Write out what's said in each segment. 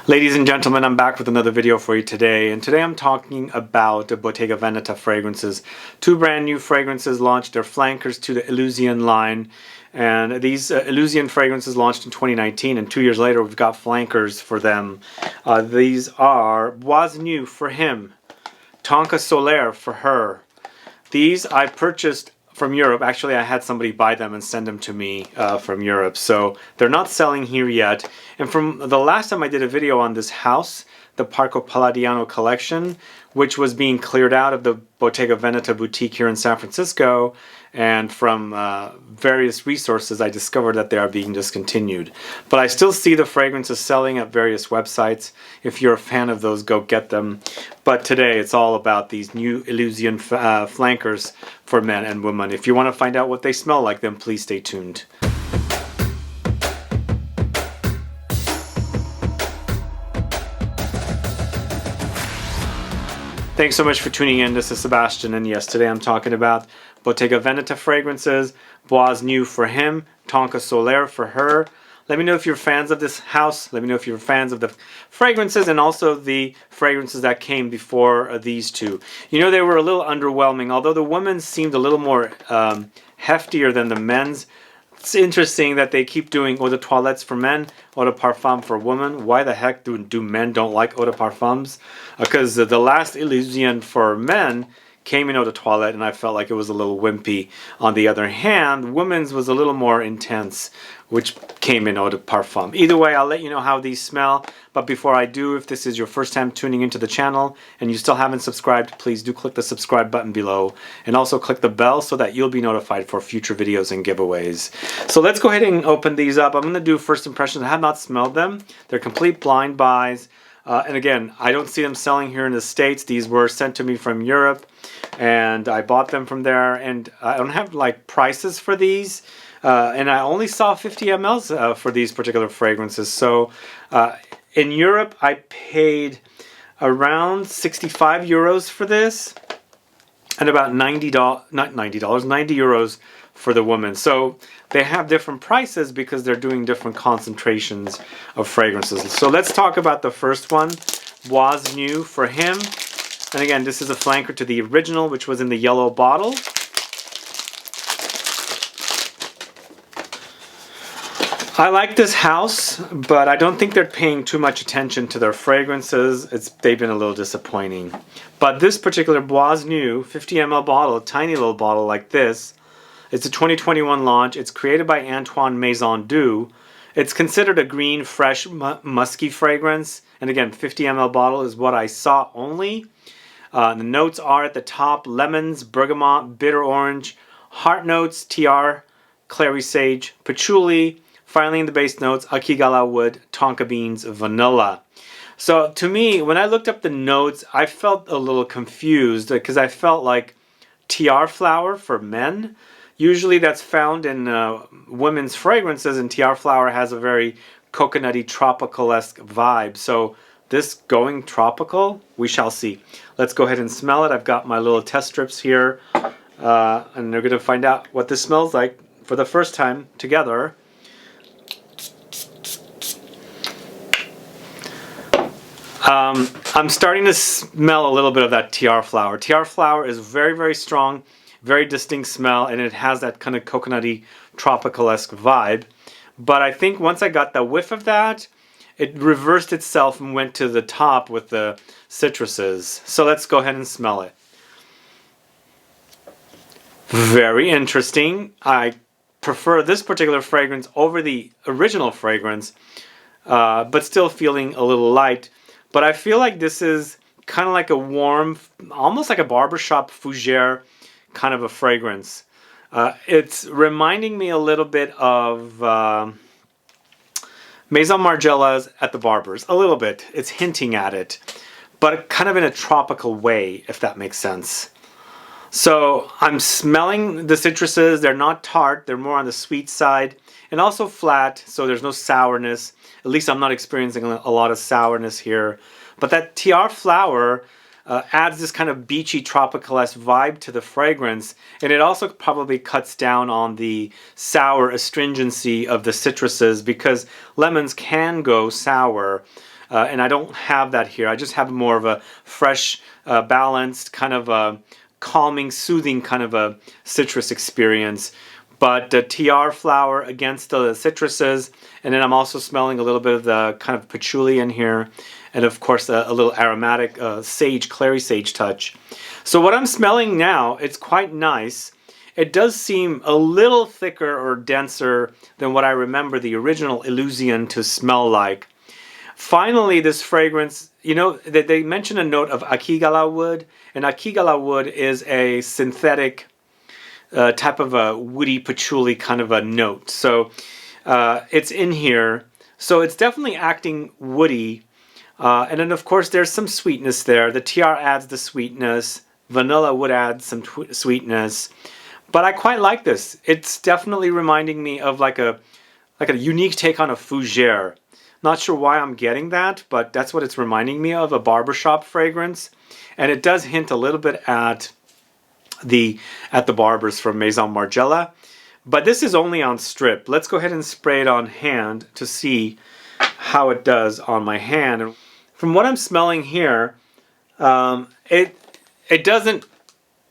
Ladies and gentlemen, I'm back with another video for you today, and today I'm talking about the Bottega Veneta fragrances. Two brand new fragrances launched, they're flankers to the Illusione line, and these Illusione fragrances launched in 2019, and 2 years later we've got flankers for them. These are Bois New for him, Tonka Solaire for her. These I purchased from Europe. Actually, I had somebody buy them and send them to me from Europe. So they're not selling here yet. And from the last time I did a video on this house, the Parco Palladiano collection, which was being cleared out of the Bottega Veneta boutique here in San Francisco, and from various resources I discovered that they are being discontinued. But I still see the fragrances selling at various websites. If you're a fan of those, go get them. But today it's all about these new Illusione flankers for men and women. If you want to find out what they smell like, then please stay tuned. Thanks so much for tuning in. This is Sebastian, and yes, today I'm talking about Bottega Veneta fragrances, Bois New for him, Tonka Solaire for her. Let me know if you're fans of this house. Let me know if you're fans of the fragrances and also the fragrances that came before these two. You know, they were a little underwhelming, although the women's seemed a little more heftier than the men's. It's interesting that they keep doing eau de toilettes for men, eau de parfum for women. Why the heck do men don't like eau de parfums? Because the last Illusione for men came in eau de toilette, and I felt like it was a little wimpy. On the other hand, women's was a little more intense, which came in eau de parfum. Either way, I'll let you know how these smell. But before I do, if this is your first time tuning into the channel and you still haven't subscribed, please do click the subscribe button below, and also click the bell so that you'll be notified for future videos and giveaways. So let's go ahead and open these up. I'm going to do first impressions. I have not smelled them. They're complete blind buys. And again, I don't see them selling here in the States. These were sent to me from Europe, and I bought them from there. And I don't have like prices for these. And I only saw 50 mLs for these particular fragrances. So in Europe, I paid around 65 euros for this, and about $90 euros for the woman. So they have different prices because they're doing different concentrations of fragrances. So let's talk about the first one, Bois New for him. And again, this is a flanker to the original, which was in the yellow bottle. I like this house, but I don't think they're paying too much attention to their fragrances. They've been a little disappointing. But this particular Bois New 50 ml bottle, a tiny little bottle like this, it's a 2021 launch. It's created by Antoine Maisondieu. It's considered a green, fresh, musky fragrance. And again, 50 ml bottle is what I saw only. The notes are at the top: lemons, bergamot, bitter orange, heart notes, Tiaré, Clary sage, patchouli. Finally, in the base notes, Akigalawood, tonka beans, vanilla. So to me, when I looked up the notes, I felt a little confused because I felt like Tiaré flower for men. Usually that's found in women's fragrances, and Tiaré flower has a very coconutty, tropical-esque vibe. So this going tropical, we shall see. Let's go ahead and smell it. I've got my little test strips here, and they're going to find out what this smells like for the first time together. I'm starting to smell a little bit of that Tiaré flower. Tiaré flower is very, very strong, very distinct smell, and it has that kind of coconutty, tropical-esque vibe. But I think once I got the whiff of that, it reversed itself and went to the top with the citruses. So let's go ahead and smell it. Very interesting. I prefer this particular fragrance over the original fragrance, but still feeling a little light. But I feel like this is kind of like a warm, almost like a barbershop fougere kind of a fragrance. It's reminding me a little bit of Maison Margiela's at the Barbers. A little bit. It's hinting at it. But kind of in a tropical way, if that makes sense. So I'm smelling the citruses. They're not tart. They're more on the sweet side. And also flat, so there's no sourness. At least I'm not experiencing a lot of sourness here. But that Tiaré flower adds this kind of beachy, tropical-esque vibe to the fragrance. And it also probably cuts down on the sour astringency of the citruses, because lemons can go sour. and I don't have that here. I just have more of a fresh, balanced, kind of a calming, soothing kind of a citrus experience. But the Tiaré flower against the citruses, and then I'm also smelling a little bit of the kind of patchouli in here, and of course a little aromatic sage, clary sage touch. So what I'm smelling now, it's quite nice. It does seem a little thicker or denser than what I remember the original Illusione to smell like. Finally, this fragrance, you know, they mention a note of Akigalawood, and Akigalawood is a synthetic type of a woody patchouli kind of a note. So it's in here. So it's definitely acting woody. And then of course there's some sweetness there. The Tiaré adds the sweetness. Vanilla would add some sweetness. But I quite like this. It's definitely reminding me of like a unique take on a fougere. Not sure why I'm getting that, but that's what it's reminding me of, a barbershop fragrance. And it does hint a little bit at the barbers from Maison Margiela. But this is only on strip. Let's go ahead and spray it on hand to see how it does on my hand. And from what I'm smelling here, it doesn't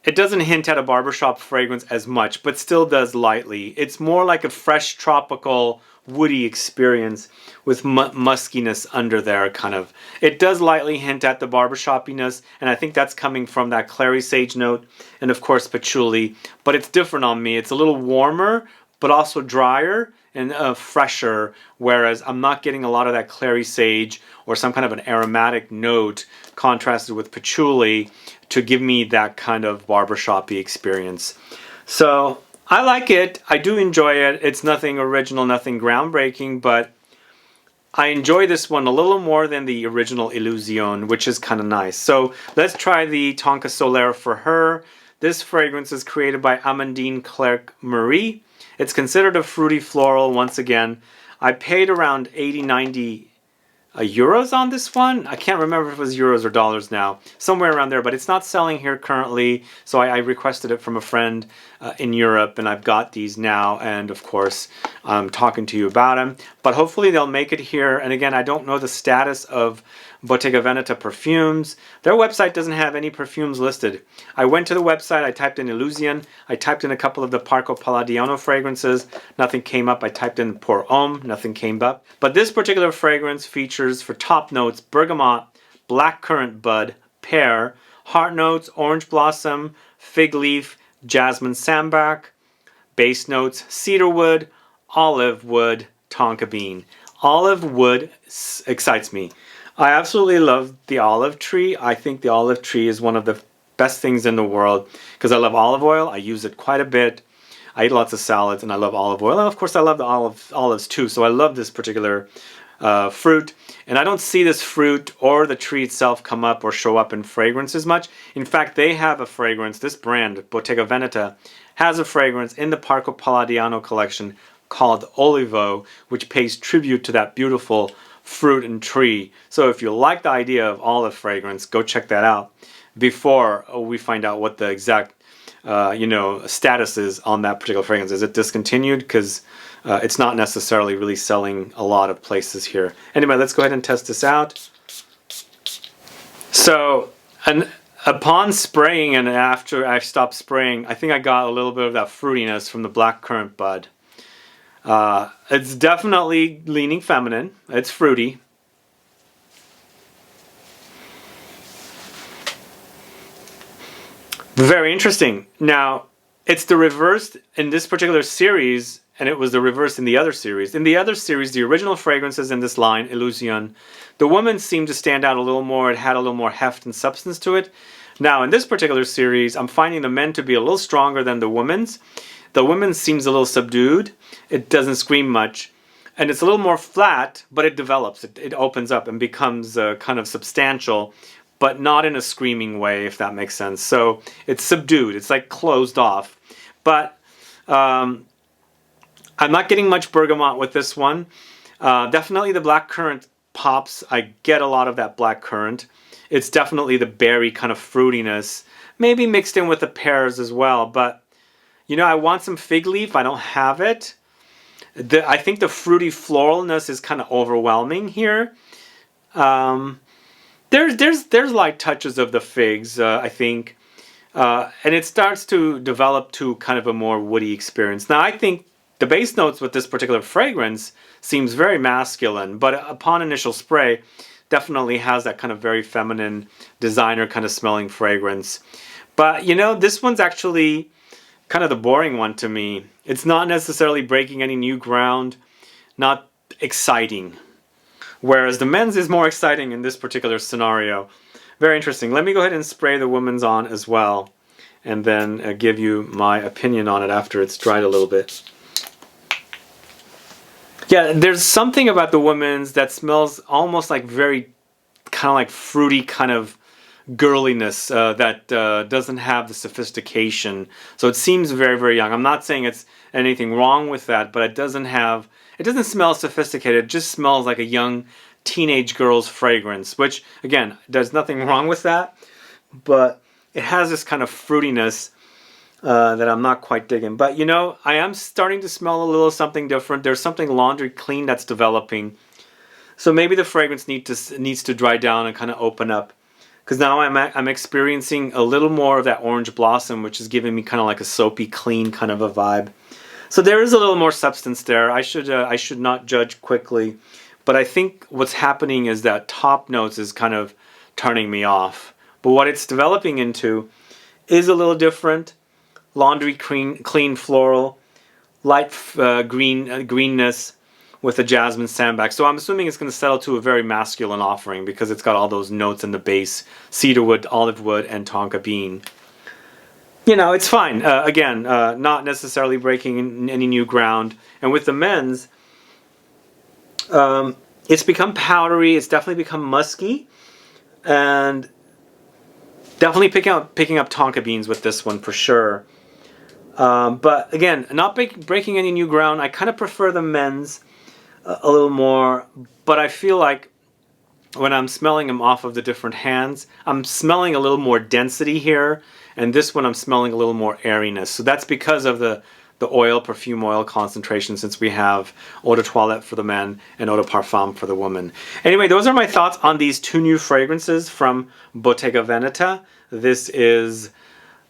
hint at a barbershop fragrance as much, but still does lightly. It's more like a fresh tropical woody experience with muskiness under there, kind of. It does lightly hint at the barbershopiness, and I think that's coming from that clary sage note and of course patchouli, but it's different on me. It's a little warmer but also drier and fresher, whereas I'm not getting a lot of that clary sage or some kind of an aromatic note contrasted with patchouli to give me that kind of barbershop-y experience. So I like it. I do enjoy it. It's nothing original, nothing groundbreaking, but I enjoy this one a little more than the original Illusione, which is kind of nice. So let's try the Tonka Solaire for her. This fragrance is created by Amandine Clerc-Marie. It's considered a fruity floral once again. I paid around 80-90 euros on this one. I can't remember if it was euros or dollars now. Somewhere around there, but it's not selling here currently. So I requested it from a friend in Europe, and I've got these now. And of course, I'm talking to you about them. But hopefully they'll make it here. And again, I don't know the status of Bottega Veneta perfumes. Their website doesn't have any perfumes listed. I went to the website, I typed in Illusione, I typed in a couple of the Parco Palladiano fragrances, nothing came up. I typed in Pour Homme, nothing came up. But this particular fragrance features for top notes Bergamot, Blackcurrant bud, Pear, heart notes, orange blossom, fig leaf, jasmine sambac, base notes, cedarwood, olive wood, tonka bean. Olive wood excites me. I absolutely love the olive tree. I think the olive tree is one of the best things in the world because I love olive oil. I use it quite a bit. I eat lots of salads and I love olive oil. And of course I love the olives too. So I love this particular fruit. And I don't see this fruit or the tree itself come up or show up in fragrances much. In fact, they have a fragrance. This brand, Bottega Veneta, has a fragrance in the Parco Palladiano collection called Olivo, which pays tribute to that beautiful fruit and tree. So if you like the idea of olive fragrance, go check that out before we find out what the exact status is on that particular fragrance. Is it discontinued? Because it's not necessarily really selling a lot of places here. Anyway, let's go ahead and test this out. So upon spraying and after I stopped spraying, I think I got a little bit of that fruitiness from the blackcurrant bud. It's definitely leaning feminine. It's fruity. Very interesting. Now, it's the reverse in this particular series, and it was the reverse in the other series. In the other series, the original fragrances in this line, Illusione, the woman seemed to stand out a little more. It had a little more heft and substance to it. Now, in this particular series, I'm finding the men to be a little stronger than the women's. The women's seems a little subdued. It doesn't scream much. And it's a little more flat, but it develops. It opens up and becomes kind of substantial, but not in a screaming way, if that makes sense. So it's subdued. It's like closed off. But I'm not getting much bergamot with this one. Definitely the blackcurrant pops. I get a lot of that blackcurrant. It's definitely the berry kind of fruitiness, maybe mixed in with the pears as well. But, you know, I want some fig leaf. I don't have it. I think the fruity floralness is kind of overwhelming here. There's light touches of the figs, I think, and it starts to develop to kind of a more woody experience. Now, I think the base notes with this particular fragrance seems very masculine, but upon initial spray, definitely has that kind of very feminine designer kind of smelling fragrance. But you know, this one's actually kind of the boring one to me. It's not necessarily breaking any new ground, not exciting. Whereas the men's is more exciting in this particular scenario. Very interesting. Let me go ahead and spray the women's on as well, and then give you my opinion on it after it's dried a little bit. Yeah, there's something about the women's that smells almost like very kind of like fruity kind of girliness that doesn't have the sophistication. So it seems very, very young. I'm not saying it's anything wrong with that, but it doesn't smell sophisticated. It just smells like a young teenage girl's fragrance, which again, there's nothing wrong with that, but it has this kind of fruitiness that I'm not quite digging. But you know, I am starting to smell a little something different. There's something laundry clean that's developing. So maybe the fragrance needs to dry down and kind of open up. Because now I'm experiencing a little more of that orange blossom, which is giving me kind of like a soapy, clean kind of a vibe. So there is a little more substance there. I should not judge quickly, but I think what's happening is that top notes is kind of turning me off. But what it's developing into is a little different. Laundry clean floral, light greenness with a jasmine sambac. So I'm assuming it's going to settle to a very masculine offering because it's got all those notes in the base: cedarwood, olive wood, and tonka bean. You know, it's fine. Again, not necessarily breaking any new ground. And with the men's, it's become powdery. It's definitely become musky, and definitely picking up tonka beans with this one for sure. But again, not breaking any new ground. I kind of prefer the men's a little more, but I feel like when I'm smelling them off of the different hands, I'm smelling a little more density here, and this one I'm smelling a little more airiness. So that's because of the perfume oil concentration, since we have eau de toilette for the men and eau de parfum for the woman. Anyway, those are my thoughts on these two new fragrances from Bottega Veneta. This is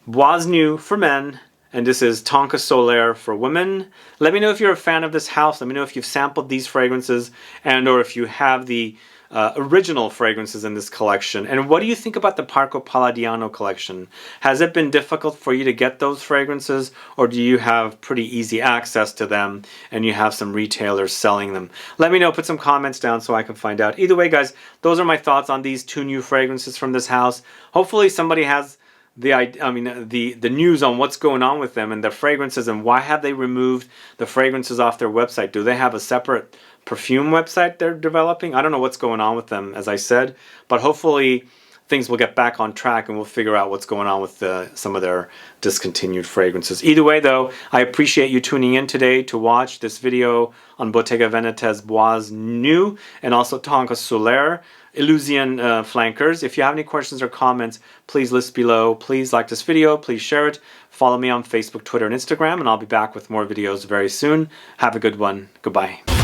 Bois New for men, and this is Tonka Solaire for women. Let me know if you're a fan of this house. Let me know if you've sampled these fragrances, and or if you have the original fragrances in this collection. And what do you think about the Parco Palladiano collection? Has it been difficult for you to get those fragrances, or do you have pretty easy access to them and you have some retailers selling them? Let me know. Put some comments down so I can find out. Either way, guys, those are my thoughts on these two new fragrances from this house. Hopefully somebody has the news on what's going on with them and their fragrances, and why have they removed the fragrances off their website. Do they have a separate perfume website they're developing? I don't know what's going on with them, as I said, but hopefully things will get back on track and we'll figure out what's going on with some of their discontinued fragrances. Either way though, I appreciate you tuning in today to watch this video on Bottega Veneta's Bois New and also Tonka Solaire Illusione flankers. If you have any questions or comments, please list below. Please like this video, please share it. Follow me on Facebook, Twitter, and Instagram, and I'll be back with more videos very soon. Have a good one. Goodbye.